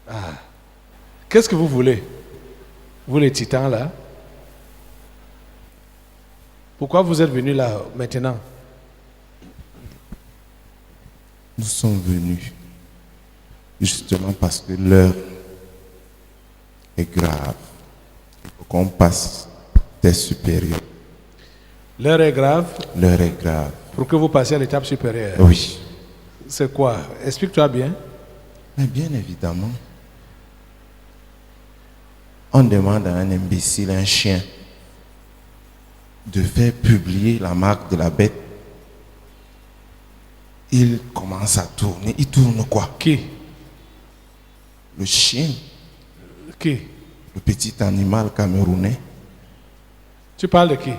Ah. Qu'est-ce que vous voulez? Vous les titans là? Pourquoi vous êtes venus là maintenant? Nous sommes venus justement parce que l'heure est grave. Il faut qu'on passe des supérieurs. L'heure est grave L'heure est grave. pour que vous passiez à l'étape supérieure. Oui. C'est quoi? Explique-toi bien. Mais bien évidemment, on demande à un imbécile, un chien, de faire publier la marque de la bête. Il commence à tourner. Il tourne quoi? Qui? Le chien, Qui? le petit animal camerounais. Tu parles de qui?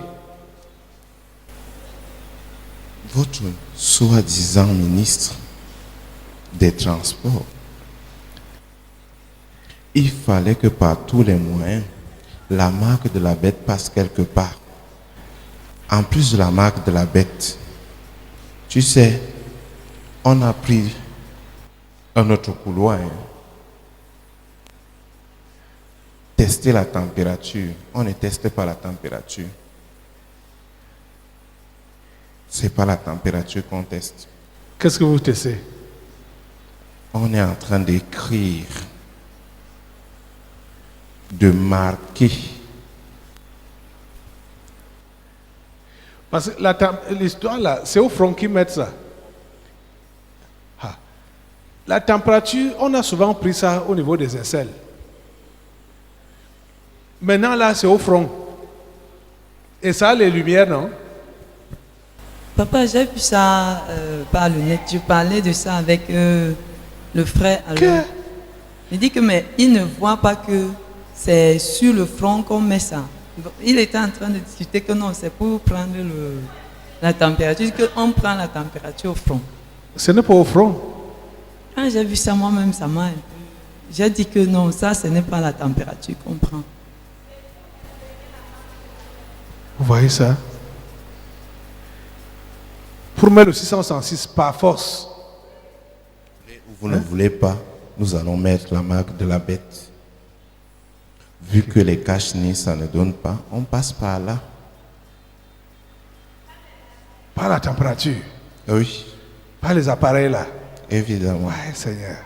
Votre soi-disant ministre des Transports. Il fallait que par tous les moyens, la marque de la bête passe quelque part. En plus de la marque de la bête, tu sais, on a pris un autre couloir. Tester la température. On ne teste pas la température. C'est pas la température qu'on teste. Qu'est-ce que vous testez? On est en train d'écrire, de marquer. Parce que l'histoire là, c'est au front qu'ils mettent ça. Ah. La température, on a souvent pris ça au niveau des aisselles. Maintenant là, c'est au front. Et ça, les lumières, non? Papa, j'ai vu ça par le net. Je parlais de ça avec le frère. Alors, il dit que mais il ne voit pas que c'est sur le front qu'on met ça. Il était en train de discuter que non, c'est pour prendre la température, qu'on prend la température au front. Ce n'est pas au front. Quand j'ai vu ça moi-même, ça m'a un peu... J'ai dit que non, ça, ce n'est pas la température qu'on prend. Vous voyez ça? Pour mettre le 666 par force. Vous ne voulez pas, nous allons mettre la marque de la bête. Vu que les cache-nez, ça ne donne pas, on passe par là. Par la température. Oui, Par les appareils là. évidemment. Ouais, Seigneur.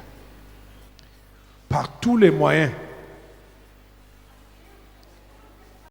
Par tous les moyens.